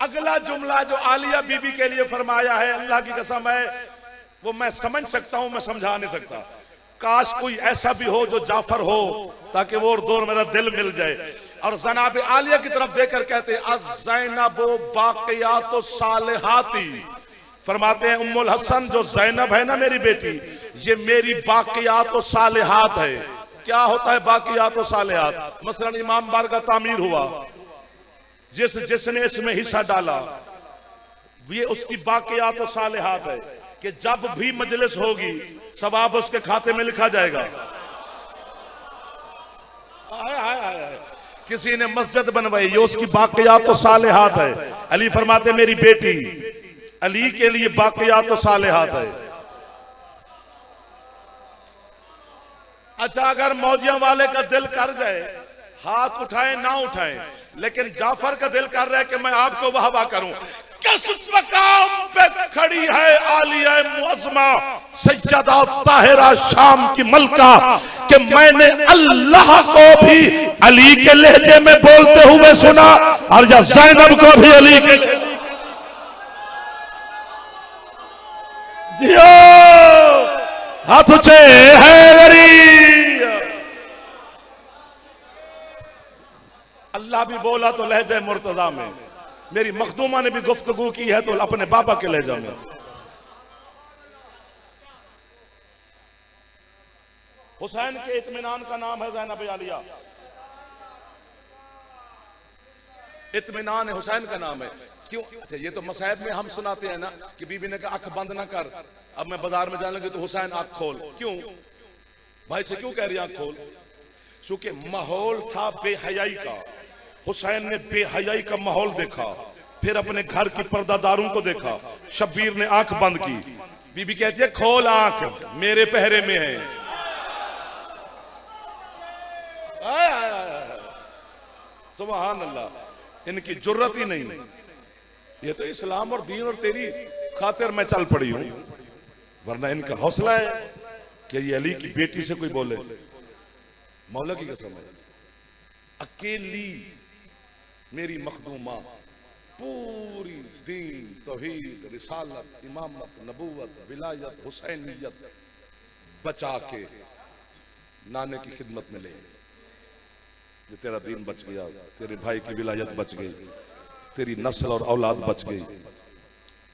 अगला जुमला जो आलिया बीबी के लिए फरमाया है, अल्लाह की कसम है वो मैं समझ सकता हूं, मैं समझा नहीं सकता। काश कोई ऐसा भी हो जो जाफर हो, ताकि वो दौर मेरा दिल मिल जाए। और जनाब आलिया की तरफ देखकर कहते अज़्ज़ैनबु बाक़ियातु सालिहाती, फरमाते हैं उम्मुल हसन जो ज़ैनब है ना मेरी बेटी, ये मेरी बाक़ियातु सालिहात है। क्या होता है बाक़ियातु सालिहात? मसलन इमाम बार का तामीर हुआ, जिसने इसमें हिस्सा डाला, ये उसकी बाक़ियातु सालिहात है कि जब भी मजलिस होगी सवाब उसके खाते में लिखा जाएगा। आए आए आए। किसी ने मस्जिद बनवाई, ये उसकी बाक़ियात सालिहात है। अली फरमाते मेरी बेटी अली के लिए बाक़ियात सालिहात है। अच्छा अगर मौजिया वाले का दिल कर जाए, हाथ उठाए ना उठाए, लेकिन जाफर का दिल कर रहा है कि मैं आपको वाहवा करूं। किस मकाम पे खड़ी है आलिया मुअज़्ज़मा सैयदा ताहिरा शाम की मलका कि मैंने अल्लाह को भी अली के लहजे में बोलते हुए सुना और या ज़ैनब को भी अली के जियो हाथ ऊंचे हैदरी। अल्लाह भी बोला तो लहजे मुर्तजा में, मेरी मखदूमा ने भी गुफ्तगू की है तो अपने बाबा के लहजा में। हुसैन के इत्मीनान का नाम है ज़ैनब आलिया। इत्मीनान हुसैन का नाम है। क्यों? अच्छा, ये तो मसाइब में हम सुनाते हैं ना कि बीबी ने कहा आंख बंद ना कर, अब मैं बाजार में जाने लगे तो हुसैन आंख खोल। क्यों भाई से क्यों कह रही आंख खोल? क्योंकि माहौल था बेहयाई का। हुसैन ने बेहयाई का माहौल देखा, फिर अपने घर की पर्दादारों को देखा। शब्बीर ने आंख बंद की, बीबी कहती है खोल आंख, मेरे पहरे में है। सुभान अल्लाह, इनकी जुर्रत ही नहीं। ये तो इस्लाम और दीन और तेरी खातिर मैं चल पड़ी हूं, वरना इनका हौसला है कि ये अली की बेटी से कोई बोले। मौला की कसम है, अकेली मेरी मखदूमा पूरी दीन, तौहीद, रिसालत, इमामत, नबूवत, विलायत, हुसैनियत बचा के नाने की खिदमत में ले। ये तेरा दीन बच गया, तेरे भाई की विलायत बच गई, तेरी नस्ल और औलाद बच गई।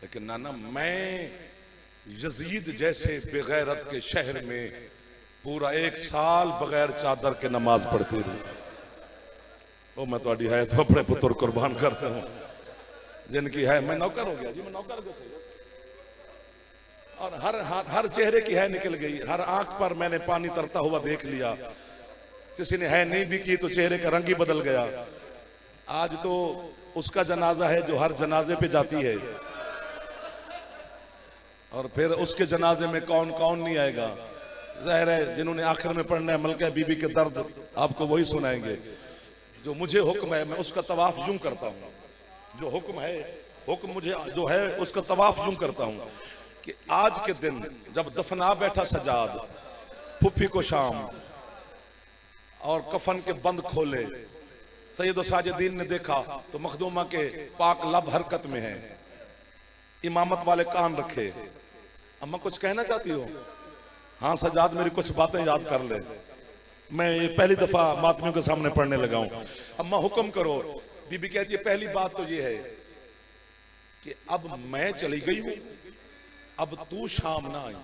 लेकिन नाना, मैं यजीद जैसे बेगैरत के शहर में पूरा 1 साल बगैर चादर के नमाज पढ़ती रही। ओ मैं थोड़ी है तो अपने पुत्र कुर्बान करता हूं, जिनकी है मैं नौकर हो गया जी, मैं नौकर कैसे। और हर चेहरे की है निकल गई, हर आंख पर मैंने पानी तरता हुआ देख लिया। किसी ने है नहीं भी की तो चेहरे का रंग ही बदल गया। आज तो उसका जनाजा है जो हर जनाजे पे जाती है, और फिर उसके जनाजे में कौन कौन नहीं आएगा। ज़ाहिर है जिन्होंने आखिर में पढ़ना है मलका बीबी के दर्द आपको वही सुनाएंगे। जो मुझे हुक्म है मैं उसका तवाफ यूं करता हूं, जो हुक्म है, हुक्म मुझे जो है उसका तवाफ यूं करता हूं कि आज के दिन जब दफना बैठा सजाद फुफी को शाम और कफन के बंद खोले, सैयद साजिदीन ने देखा तो मखदूमा के पाक लब हरकत में है, इमामत वाले कान रखे। अम्मा कुछ कहना चाहती हो? हाँ सजाद, मेरी कुछ बातें याद कर ले, मैं ये पहली दफा मातमियों के सामने पढ़ने लगा हूं। अम्मा हुक्म करो। बीबी कहती है पहली बात तो ये है कि अब मैं चली गई हूं, अब तू शाम ना आई।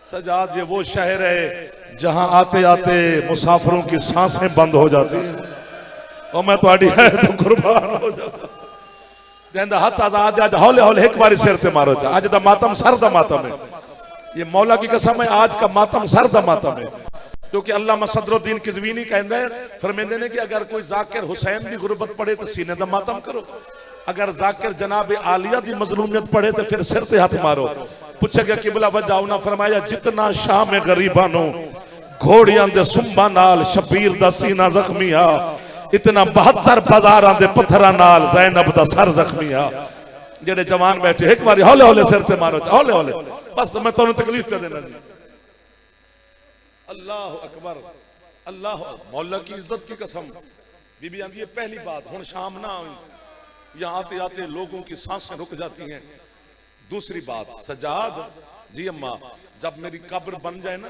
सजाद, ये वो शहर है जहां आते आते मुसाफिरों की सांसें बंद हो जाती हैं, और मैं तुम्हारी है तो कुर्बान हो जाता। हाथ आजाद आज हौले हौले एक बार सिर से मारो। आज दा मातम सर दा मातम है, ये मौला की कसम है, आज का मातम सर दा मातम है। क्योंकि अल्लामा सदरुद्दीन किज़वीनी कहते हैं, फरमाते हैं कि अगर कोई जाकिर हुसैन की गुरबत पढ़े तो सीने दा मातम करो, अगर जाकिर जनाब आलिया की मजलूमियत पढ़े तो फिर सिर से हाथ मारो। पूछा गया किबला वजाओ ना, फरमाया जितना शाम गरीबानो घोड़ियां दे सुंबा नाल शबीर दा सीना जख्मी आ, इतना 72 बाजारां दे पत्थरां नाल ज़ैनब दा सर जख्मी आ। जेडे जवान बैठे एक बार हौले हौले सिर से मारो, हौले हौले, बस मैं तुम्हें तकलीफ कर देना जी। अल्लाह अकबर, अल्लाह। मौला की इज्जत की कसम, बीबी आंदी है पहली बात हुन शाम ना आई, यहाँ आते आते लोगों की सांसें रुक जाती हैं। दूसरी बात, सजाद जी अम्मा जब मेरी कब्र बन जाए ना,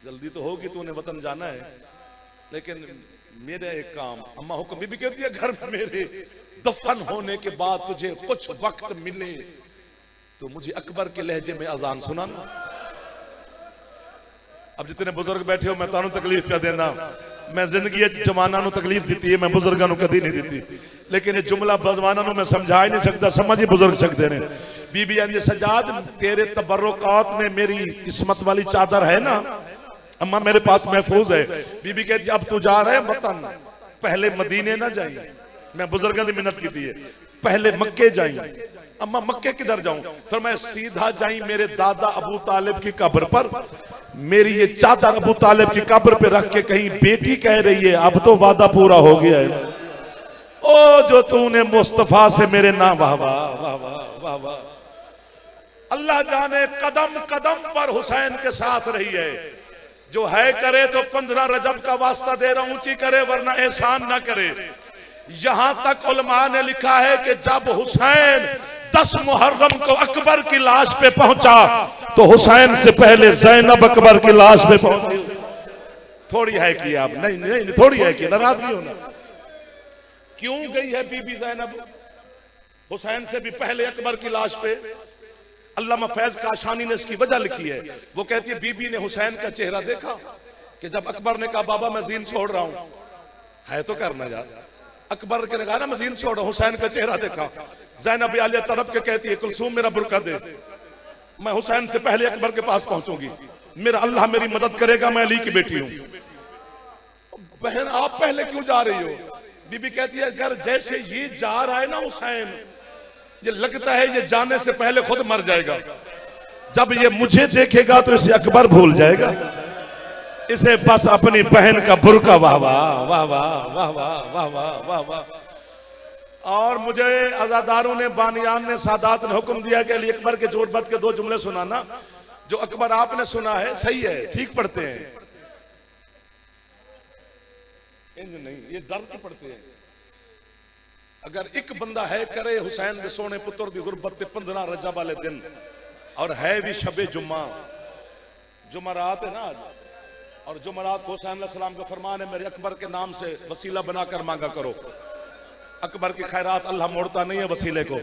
जल्दी तो होगी, तूने वतन जाना है, लेकिन मेरा एक काम, अम्मा हुक्म, बीबी कहती है घर में मेरे दफन होने के बाद तुझे कुछ वक्त मिले तो मुझे अकबर के लहजे में अजान सुनाना। अब जितने बुजुर्ग बैठे हो मैं तानू तकलीफ कर देना, मैं जिंदगी जवाना नु तकलीफ दी है, मैं बुजुर्गों को कभी नहीं दी, लेकिन ये जुमला जवाना नु मैं समझा ही नहीं सकता, समझ ही बुजुर्ग सकते ने। बीबी आंदी सजाद तेरे तबर्रुकात में मेरी किस्मत वाली चादर है ना अम्मा, मेरे पास महफूज है। बीबी कहती अब तू जा रहे वतन, पहले मदीने ना जाई, मैं बुजुर्गों की मिन्नत की थी, पहले मक्के जाई। अम्मा मक्के किधर जाऊं? फिर मैं सीधा जाई मेरे दादा अबू तालिब की कब्र पर, मेरी ये चादर अबू तालिब की कब्र पे रख के कहीं बेटी कह रही है अब तो वादा पूरा हो गया है, ओ जो तूने मुस्तफा से मेरे नाम, वाह वाह वाह वाह वाह। अल्लाह जाने कदम कदम पर हुसैन के साथ रही है। जो है करे तो 15 रजब का वास्ता दे रहा, ऊंची करे वरना एहसान ना करे। यहां तक उलमा ने लिखा है कि जब हुसैन 10 मुहर्रम को अकबर की लाश पे पहुंचा तो हुसैन से पहले ज़ैनब अकबर की लाश पे पहुंची। थोड़ी है कि आप नहीं नहीं थोड़ी है कि नाराज नहीं होना। क्यों गई है बीबी ज़ैनब हुसैन से भी पहले अकबर की लाश पे? अल्लामा फैज काशानी ने इसकी वजह लिखी है। वो कहती है बीबी ने हुसैन का चेहरा देखा कि जब अकबर ने कहा बाबा मैं जीन छोड़ रहा हूं, है तो करना यार, अकबर के ने कहा ना मैं जीन छोड़ रहा हूं, हुसैन का चेहरा देखा। ज़ैनब आलिया तड़प के कहती है कुलसूम मेरा बुर्का दे, मैं हुसैन से पहले अकबर के पास पहुंचूंगी, मेरा अल्लाह मेरी मदद करेगा, मैं अली की बेटी हूं। बहन आप पहले क्यों जा रही हो? बीबी कहती है अगर जैसे ये जा रहा है ना हुसैन, ये लगता है ये जाने से पहले खुद मर जाएगा, जब ये मुझे देखेगा तो इसे अकबर भूल जाएगा, इसे बस अपनी बहन का बुर्का। वाह वाह वाह वाह वाह वाह वाह वाह वाह वाह। और मुझे अज़ादारों ने, बानियान ने, सादात ने हुक्म दिया कि अली अकबर के जोरबत के 2 जुमले सुनाना। जो अकबर आपने सुना है सही है, ठीक पढ़ते हैं, नहीं ये डर के पढ़ते हैं। अगर एक बंदा है करे हुसैन दे सोने पुत्र दी गुरबत ते 15 रजब वाले दिन, और है भी शबे जुम्मा, जुमरात है ना आज, और जुमरात को हुसैन अलैहिस्सलाम का फरमान है मेरे अकबर के नाम से वसीला बनाकर मांगा करो, अकबर की खैरात अल्लाह मोड़ता नहीं है वसीले को,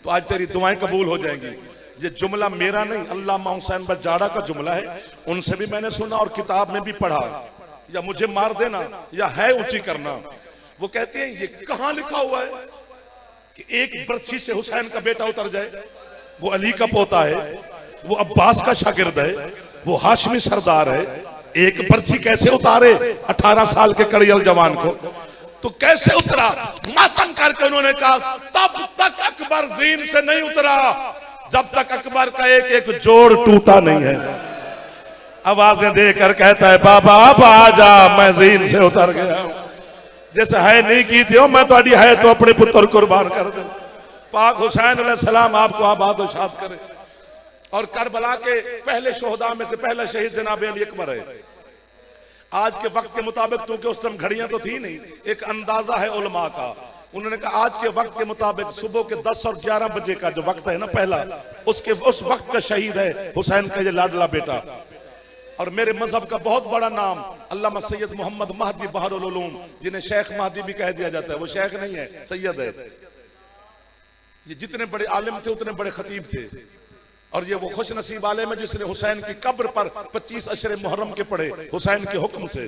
तो आज तेरी दुआएं कबूल हो जाएंगी। ये जुमला मेरा नहीं, अल्लामा हुसैन बजाड़ा का जुमला है, उनसे भी मैंने सुना और किताब में भी पढ़ा। या मुझे मार देना या है ऊंची करना। वो कहते हैं ये कहां लिखा हुआ है कि एक बर्छी से हुसैन का बेटा उतर जाए? वो अली का पोता है, वो अब्बास का शागिर्द है, वो हाशमी सरदार है, एक बर्छी कैसे उतारे 18 साल के कड़ियल जवान को? तो कैसे उतरा? मातम करके उन्होंने कहा तब तक अकबर जीन से नहीं उतरा जब तक अकबर का एक एक जोड़ टूटा नहीं है। आवाजें देकर कहता है बाबा अब आजा, मैं जीन से उतर गया हूं, जैसे है नहीं की थी मैं तो अड़ी है तो अपने पुत्र कुर्बान कर दे। पाक हुसैन अलैहिस्सलाम आपको आबाद और शाद करे। और करबला के पहले शोहदा में से पहला शहीद जनाब अली अकबर है। आज के वक्त के मुताबिक, क्योंकि उस टाइम घड़ियां तो थी नहीं, एक अंदाजा है उलमा का, उन्होंने कहा आज के वक्त के मुताबिक सुबह के 10 और 11 बजे का जो वक्त है ना पहला, उस वक्त का शहीद है हुसैन का ये लाडला बेटा। और मेरे मजहब का बहुत बड़ा नाम अल्लामा सैयद मोहम्मद महदी बहरुल उलूम, जिन्हें शेख महदी भी कह दिया जाता है, वो शेख नहीं है सैयद है। ये जितने बड़े आलिम थे उतने बड़े खतीब थे, और ये वो खुश नसीब आलिम है जिसने हुसैन की कब्र पर 25 अशरे मुहर्रम के पढ़े हुसैन के हुक्म से।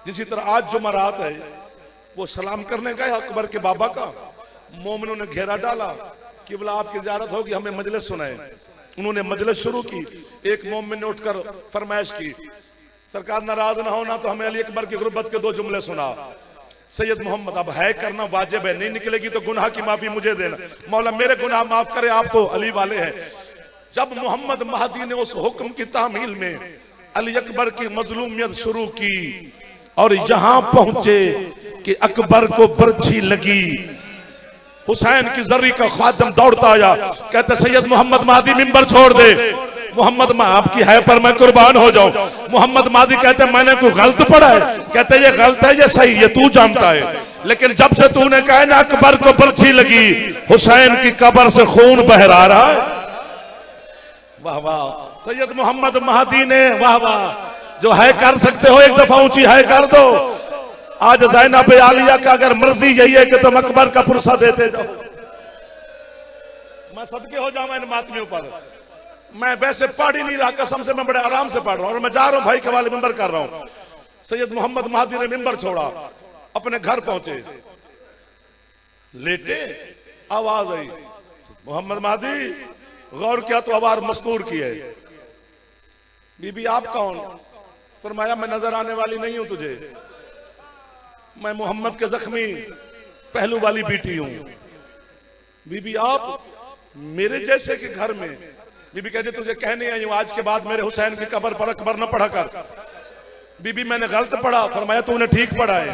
जिसी तरह आज जुमरात है, वो सलाम करने गए अकबर के बाबा का, मोमिनों ने घेरा डाला, किबला आपकी ज़ियारत होगी, हमें मजलिस सुनाए। उन्होंने मजलिस शुरू की, एक मोमिन ने उठकर फरमाइश की सरकार नाराज ना होना तो हमें अली अकबर की गुरबत के 2 जुमले सुना। सैयद मोहम्मद अब है करना वाजिब है, नहीं निकलेगी तो गुनाह की माफी मुझे देना, मौला मेरे गुनाह माफ करे, आप तो अली वाले हैं। जब मोहम्मद महदी ने उस हुक्म की तामील में अली अकबर की मजलूमियत शुरू की और यहां पहुंचे कि अकबर को बर्छी लगी, हुसैन की जर्री का खादम दौड़ता आया, कहते सैयद मोहम्मद महदी मिंबर छोड़ दे, मोहम्मद आपकी है पर मैं कुर्बान हो जाऊं। मोहम्मद महदी कहते मैंने कोई गलत पढ़ा है? कहते ये गलत है, ये सही है, तू जानता है, लेकिन जब से तूने कहा ना अकबर को बर्छी लगी, हुसैन की कब्र से खून बह रहा है। वाह वाह सैयद मोहम्मद महदी ने, वाह वाह, जो है कर सकते हो एक दफा ऊंची है कर दो। आज ज़ैनब आलिया का अगर मर्जी यही है कि तुम अकबर का पुरसा देते जाओ, मैं सदके हो जाऊं इन मातमियों पर। मैं वैसे पढ़ ही नहीं रहा, कसम से मैं बड़े आराम से पढ़ रहा हूं, और मैं जा रहा हूं भाई के वाले मिंबर कर रहा हूं। सैयद मोहम्मद महदी ने मिंबर छोड़ा, अपने घर पहुंचे, लेटे, आवाज आई मोहम्मद महदी, गौर किया तो आवाज मस्तूर की है। बीबी आप कौन? फरमाया मैं नजर आने वाली नहीं हूं तुझे, मैं मोहम्मद के जख्मी पहलू वाली बेटी हूं। बीबी आप मेरे जैसे के घर में? बीबी कहती तुझे कहने आई हूं आज के बाद मेरे हुसैन की कब्र पर अकबर न पढ़ा कर। बीबी मैंने गलत पढ़ा। फरमाया तूने ठीक पढ़ा है।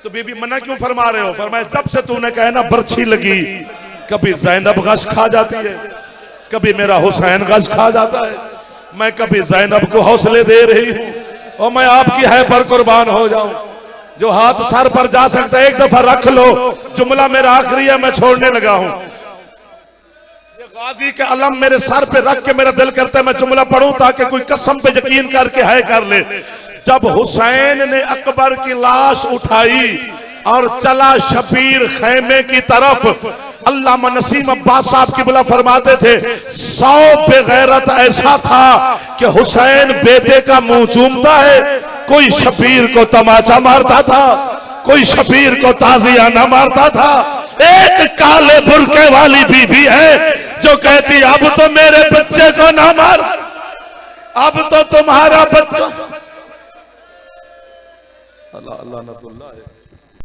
तो बीबी मना क्यों फरमा रहे हो? फरमाया जब से तूने कहा ना बर्छी लगी, कभी ज़ैनब गश खा जाती है, कभी मेरा हुसैन गश खा जाता है, मैं कभी ज़ैनब को हौसले दे रही हूं और मैं आपकी है पर कुर्बान हो जाऊं। जो हाथ सर पर जा सकता है एक दफा रख लो, जुमला मेरा आखिरी है, मैं छोड़ने लगा हूं। ये गाजी के अलम मेरे सर पे रख के मेरा दिल करता है मैं जुमला पढ़ूं ताकि कोई कसम पे यकीन करके है कर ले। जब हुसैन ने अकबर की लाश उठाई और चला शबीर खैमे की तरफ, अल्लामा नसीम अब्बास साहब किबला फरमाते थे 100 बेगैरत ऐसा था कि हुसैन बेटे का मुंह चूमता है, कोई शबीर को तमाचा मारता था, कोई शबीर को ताजियाना मारता था। एक काले बुरके वाली बीबी है जो कहती अब तो मेरे बच्चे को ना मार, अब तो तुम्हारा बच्चा। अल्लाह अल्लाह नतुल्लाह है।